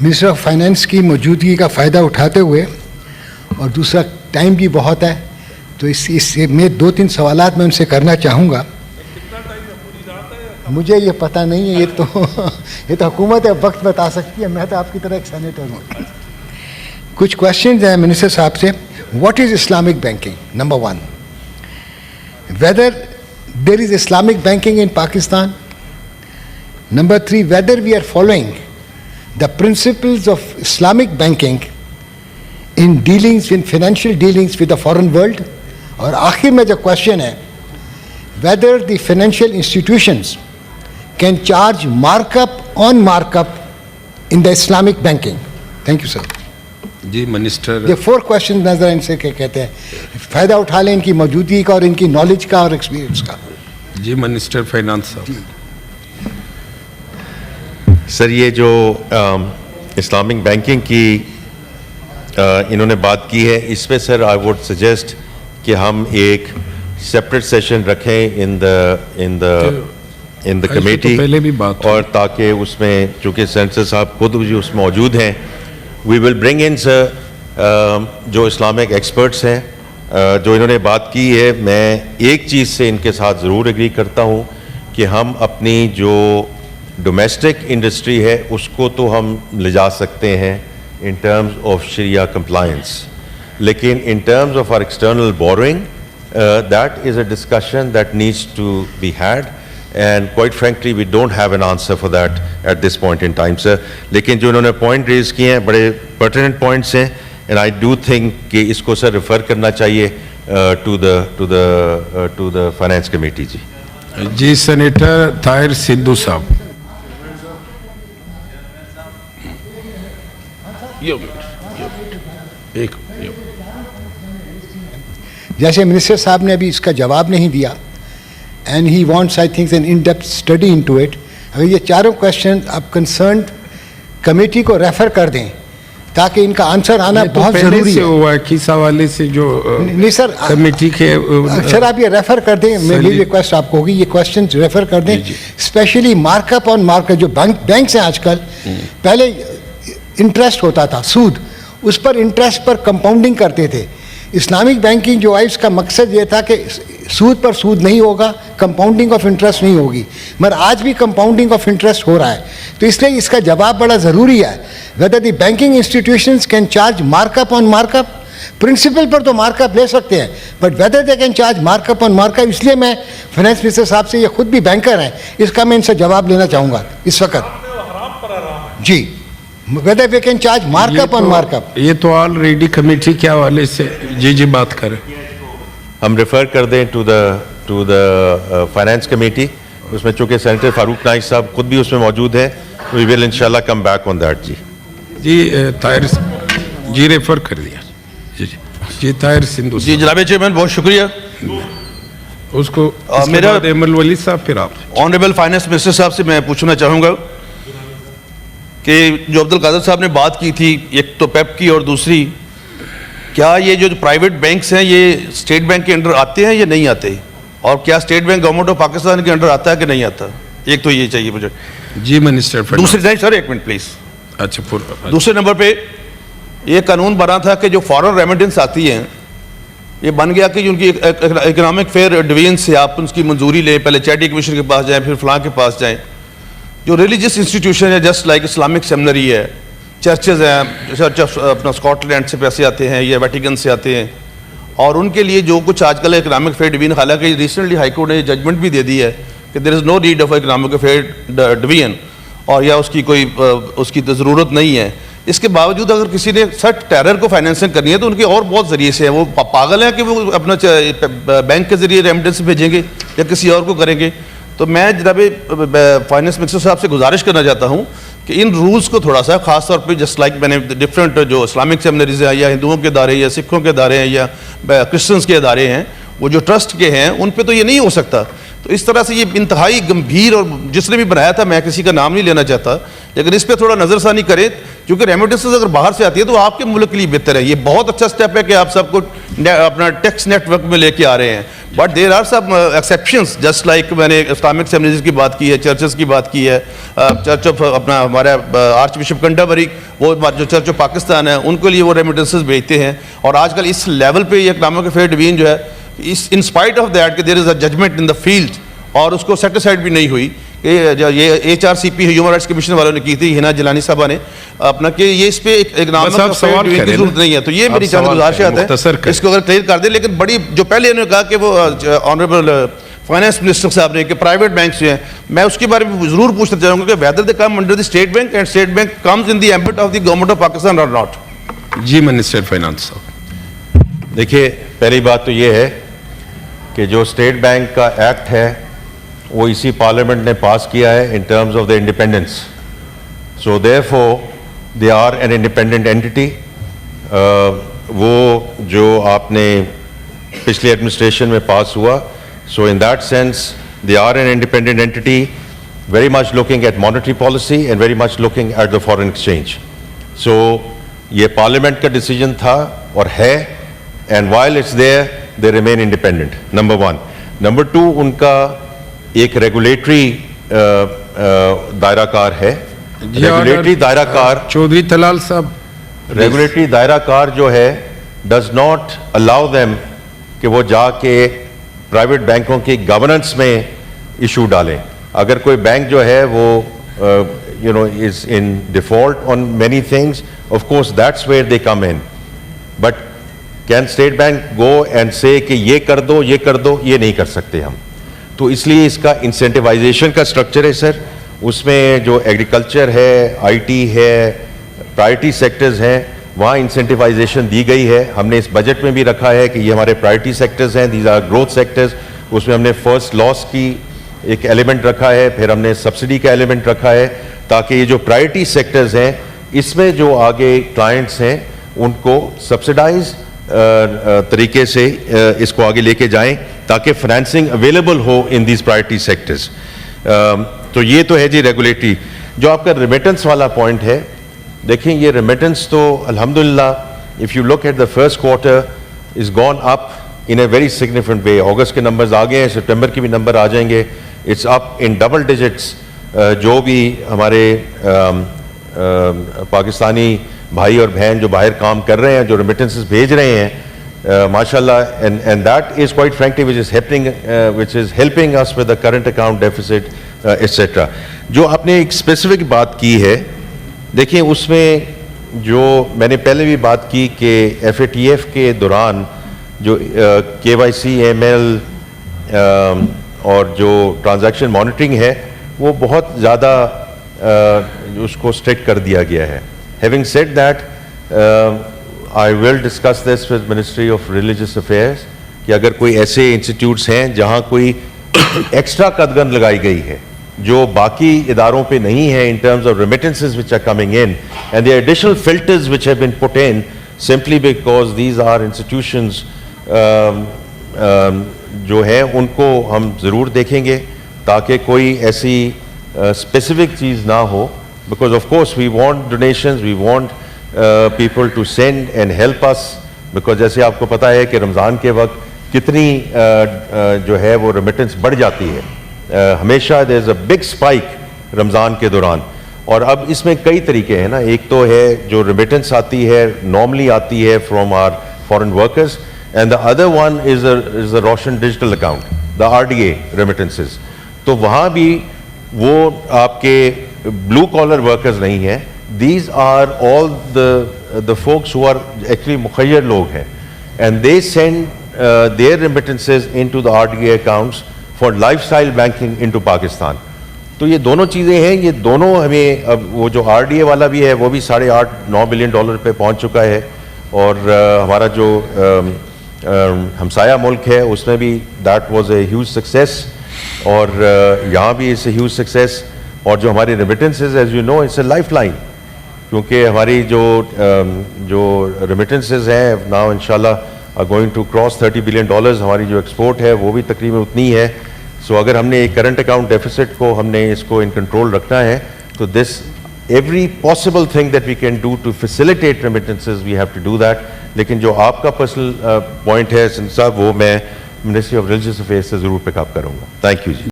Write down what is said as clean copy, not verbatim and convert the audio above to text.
Minister of finance کی موجودگی کا فائدہ اٹھاتے ہوئے اور دوسرا ٹائم بھی بہت ہے تو اس سے میں 2-3 سوالات میں ان سے کرنا چاہوں گا. مجھے یہ پتہ نہیں ہے, یہ تو حکومت ہے, وقت بتا سکتی ہے, میں تو آپ کی طرح ایک سینیٹر ہوں. کچھ کوشچنز ہیں منسٹر صاحب سے. What is Islamic banking? Number 1, whether there is Islamic banking in Pakistan. Number 3, whether we are following the principles of Islamic banking in dealings, in financial dealings with the foreign world. اور آخر میں جو question ہے, whether the financial institutions can charge markup on markup in the Islamic banking. Thank you, sir. جی minister. یہ 4 questions نظر ان سے کہتے ہیں, فائدہ اٹھا لیں ان کی موجودگی کا اور ان کی نالج کا اور ایکسپیرینس کا. جی منسٹر فائنانس صاحب. سر یہ جو اسلامک بینکنگ کی انہوں نے بات کی ہے, اس پہ سر آئی ووڈ سجیسٹ کہ ہم ایک سیپریٹ سیشن رکھیں ان دا کمیٹی, اور تاکہ اس میں چونکہ سینیٹر صاحب خود بھی اس میں موجود ہیں, وی ول برنگ ان سر جو اسلامک ایکسپرٹس ہیں جو انہوں نے بات کی ہے. میں ایک چیز سے ان کے ساتھ ضرور ایگری کرتا ہوں کہ ہم اپنی جو ڈومیسٹک انڈسٹری ہے اس کو تو ہم لے جا سکتے ہیں ان ٹرمز آف شریعہ کمپلائنس, لیکن in terms of are external borrowing that is a discussion that needs to be had, and quite frankly we don't have an answer for that at this point in time, sir. لیکن جو انہوں نے point raise کیے ہیں بڑے pertinent points ہیں, and I do think کہ اس کو سر ریفر کرنا چاہیے to the finance committee. جی جی سینیٹر طاہر سندھو صاحب. جیسے منسٹر صاحب نے ابھی اس کا جواب نہیں دیا, and he wants I think an in-depth study into it. اگر یہ چاروں کوشچن آپ کنسرنڈ کمیٹی کو ریفر کر دیں تاکہ ان کا آنسر آنا بہت ضروری ہے. کس حوالے سے جو نہیں سر کمیٹی کے سر آپ یہ ریفر کر دیں, میری ریکویسٹ آپ کو ہوگی یہ کوشچن ریفر کر دیں, اسپیشلی مارک اپ آن مارک اپ. جو بینکس ہیں آج کل, پہلے انٹرسٹ ہوتا تھا سود, اس پر انٹرسٹ پر کمپاؤنڈنگ کرتے تھے. اسلامک بینکنگ جو ہے اس کا مقصد یہ تھا کہ سود پر سود نہیں ہوگا, کمپاؤنڈنگ آف انٹرسٹ نہیں ہوگی, مگر آج بھی کمپاؤنڈنگ آف انٹرسٹ ہو رہا ہے. تو اس لیے اس کا جواب بڑا ضروری ہے, whether the banking institutions can charge mark up on mark up. Principle پر تو مارک اپ لے سکتے ہیں, but whether they can charge mark up on mark up, اس لیے میں فائنانس منسٹر صاحب سے, یہ خود بھی بینکر ہیں, اس کا میں ان سے جواب لینا چاہوں گا اس وقت. جی whether they can charge mark up on mark up. یہ تو آلریڈی کمیٹی کے حوالے سے جی بات کریں, ہم ریفر کر دیں ٹو دا فائنانس کمیٹی. اس میں چونکہ سینیٹر فاروق نائک صاحب خود بھی اس میں موجود ہیں, وی ول انشاءاللہ کم بیک آن دیٹ. جی طاہر جی ریفر کر دیا. جی طاہر سندھو. جی جناب چیئرمین بہت شکریہ. اس کو میرا ایمل ولی صاحب, پھر آپ آنریبل فائنانس منسٹر صاحب سے میں پوچھنا چاہوں گا کہ جو عبد القادر صاحب نے بات کی تھی, ایک تو پیپ کی اور دوسری, کیا یہ جو پرائیویٹ بینکس ہیں یہ اسٹیٹ بینک کے انڈر آتے ہیں یا نہیں آتے, اور کیا state bank government of Pakistan کے انڈر آتا ہے کہ نہیں آتا؟ ایک تو یہ چاہیے مجھے. جی منسٹر. دوسرے نہیں سر ایک منٹ پلیز. اچھا دوسرے نمبر پہ یہ قانون بنا تھا کہ جو فارن ریمیٹنس آتی ہیں, یہ بن گیا کہ ان کی اکنامک فیئر ڈویژن سے آپ ان کی منظوری لیں, پہلے چیریٹی کمیشن کے پاس جائیں, پھر فلاں کے پاس جائیں. جو ریلیجیس انسٹیٹیوشن ہے جسٹ لائک اسلامک سیمنری ہے, چرچز ہیں, چرچ اپنا اسکاٹ لینڈ سے پیسے آتے ہیں یا ویٹیکن سے آتے ہیں, اور ان کے لیے جو کچھ آج کل اکنامک فیئر ڈویژن, حالانکہ ریسنٹلی ہائی کورٹ نے ججمنٹ بھی دے دی ہے کہ there is no need of economic fair division, اور یا اس کی ضرورت نہیں ہے. اس کے باوجود اگر کسی نے سٹ ٹیرر کو فائنینسنگ کرنی ہے تو ان کے اور بہت ذریعے سے ہیں. وہ پاگل ہیں کہ وہ اپنا بینک کے ذریعے ریمیٹنس بھیجیں گے یا کسی اور کو کریں گے. تو میں جناب فائنانس منسٹر صاحب سے گزارش کرنا چاہتا ہوں کہ ان رولز کو تھوڑا سا, خاص طور پہ جسٹ لائک میں نے ڈفرینٹ جو اسلامک سیمنریز ہیں یا ہندوؤں کے ادارے یا سکھوں کے ادارے ہیں یا کرسچنس کے ادارے ہیں, وہ جو ٹرسٹ کے ہیں ان پہ تو یہ نہیں ہو سکتا تو اس طرح سے یہ انتہائی گمبھیر، اور جس نے بھی بنایا تھا، میں کسی کا نام نہیں لینا چاہتا، لیکن اس پہ تھوڑا نظر ثانی کریں، کیونکہ ریمیٹنسز اگر باہر سے آتی ہے تو آپ کے ملک کے لیے بہتر ہے. یہ بہت اچھا سٹیپ ہے کہ آپ سب کو اپنا ٹیکس نیٹ ورک میں لے کے آ رہے ہیں، but there are some exceptions, just like میں نے اسلامک سیمنیز کی بات کی ہے، چرچز کی بات کی ہے، چرچ آف اپنا ہمارا آرچ بشپ کنٹربری، وہ جو چرچ آف پاکستان ہے، ان کے لیے وہ ریمیٹنسز بھیجتے ہیں. اور آج کل اس لیول پہ یہ اکنامک افیئر ڈویژن جو ہے، ان اسپائٹ آف دیٹ کہ there is a judgment in the field, اور اس کو سیٹسفائڈ بھی نہیں ہوئی کہ یہ HRCP ہیومن رائٹس کمیشن والوں نے کی تھی، ہنا جلانی صاحبہ نے اپنا، کہ یہ اس پہ ایک اکنامک افیئر کی ضرورت نہیں ہے. تو یہ میری چند گزارشات ہیں، اس کو اگر کلیئر کر دیں. لیکن بڑی جو پہلے انہوں نے کہا کہ وہ آنریبل فائنانس منسٹر صاحب نے کہ پرائیویٹ بینکس جو ہیں، میں اس کے بارے میں ضرور پوچھنا چاہوں گا کہ whether they come under the state bank and state bank comes in the ambit of the government of Pakistan اور ناٹ. جی منسٹر فائنانس صاحب. دیکھیے، پہلی بات تو یہ ہے کہ جو اسٹیٹ بینک کا ایکٹ ہے وہ اسی پارلیمنٹ نے پاس کیا ہے in terms of the independence. So therefore they are an independent entity. وہ جو آپ نے پچھلی ایڈمنسٹریشن میں پاس ہوا، so in that sense they are an independent entity, very much looking at monetary policy and very much looking at the foreign exchange. So یہ parliament کا ڈیسیجن تھا اور ہے، and while it's there they remain independent. Number 1. Number 2، ان کا ایک regulatory دائرہ کار ہے. ریگولیٹری دائرہ کار چودھری طلال صاحب، ریگولیٹری دائرہ کار جو ہے ڈز ناٹ الاؤ دیم کہ وہ جا کے پرائیویٹ بینکوں کی گورننس میں ایشو ڈالیں. اگر کوئی بینک جو ہے وہ is in default on many things, of course that's where they come in. But can State Bank go and say کہ یہ کر دو یہ کر دو؟ یہ نہیں کر سکتے ہم. تو اس لیے اس کا انسینٹیوائزیشن کا سٹرکچر ہے سر، اس میں جو ایگریکلچر ہے، آئی ٹی ہے، پرائرٹی سیکٹرز ہیں، وہاں انسینٹیوائزیشن دی گئی ہے. ہم نے اس بجٹ میں بھی رکھا ہے کہ یہ ہمارے پرائرٹی سیکٹرز ہیں، دیز آر گروتھ سیکٹرز. اس میں ہم نے فرسٹ لاس کی ایک ایلیمنٹ رکھا ہے، پھر ہم نے سبسڈی کا ایلیمنٹ رکھا ہے، تاکہ یہ جو پرائرٹی سیکٹرز ہیں اس میں جو آگے کلائنٹس ہیں ان کو سبسڈائز طریقے سے اس کو آگے لے کے جائیں تاکہ financing available who in these priority sectors. تو یہ تو ہے جی ریگولیٹری. جو آپ کا ریمیٹنس والا پوائنٹ ہے، دیکھیں یہ ریمیٹنس تو الحمدللہ if you look at the first quarter is gone up in a very significant way. اگست کے نمبرز آ گئے ہیں، سپٹمبر کے بھی نمبر آ جائیں گے. It's up in double digits. جو بھی ہمارے پاکستانی بھائی اور بہن جو باہر کام کر رہے ہیں، جو ریمیٹنسز بھیج رہے ہیں، ماشاء اللہ، and that is quite frankly which is helping us with the current account deficit etc. جو آپ نے ایک اسپیسیفک بات کی ہے، دیکھیں اس میں جو میں نے پہلے بھی بات کی کہ FATF کے دوران جو KYC ML اور جو ٹرانزیکشن مانیٹرنگ ہے وہ بہت زیادہ اس کو اسٹرکٹ کر دیا گیا ہے. Having said that, I will discuss this with Ministry of Religious Affairs کہ اگر کوئی ایسے انسٹیٹیوٹس ہیں جہاں کوئی ایکسٹرا قدغن لگائی گئی ہے جو باقی اداروں پہ نہیں ہے in terms of remittances which are coming in, and the additional filters which have been put in simply because these are institutions جو ہیں ان کو ہم ضرور دیکھیں گے تاکہ کوئی ایسی اسپیسیفک چیز نہ ہو. Because of course we want donations, we want people to send and help us, because جیسے آپ کو پتہ ہے کہ رمضان کے وقت کتنی جو ہے وہ ریمیٹنس بڑھ جاتی ہے. ہمیشہ there is a big spike رمضان کے دوران. اور اب اس میں کئی طریقے ہیں نا. ایک تو ہے جو ریمیٹنس آتی ہے نارملی آتی ہے from our foreign workers, and the other one is the Roshan digital account, the RDA remittances. تو وہاں بھی وہ آپ کے blue collar workers نہیں ہیں. These are all the folks who are actually مخیر لوگ ہیں, and they send their remittances into the RDA accounts for lifestyle banking into Pakistan. تو یہ دونوں چیزیں ہیں, یہ دونوں ہمیں اب وہ جو RDA والا بھی ہے وہ بھی $8.9 بلین پہ پہنچ چکا ہے, اور ہمارا جو ہمسایہ ملک ہے اس میں بھی that was a huge success, اور یہاں بھی it's a huge success. اور جو ہماری remittances as you know it's a lifeline, کیونکہ ہماری جو ریمیٹنسز ہیں now inshallah are going to cross $30 billion. ہماری جو ایکسپورٹ ہے وہ بھی تقریباً اتنی ہے. سو اگر ہم نے کرنٹ اکاؤنٹ ڈیفیسٹ کو ہم نے اس کو ان کنٹرول رکھنا ہے تو this every possible thing that we can do to facilitate remittances we have to do that. لیکن جو آپ کا پرسنل پوائنٹ ہے سندھ صاحب وہ میں منسٹری آف ریلیجیس افیئرس سے ضرور پک اپ کروں گا. Thank you G.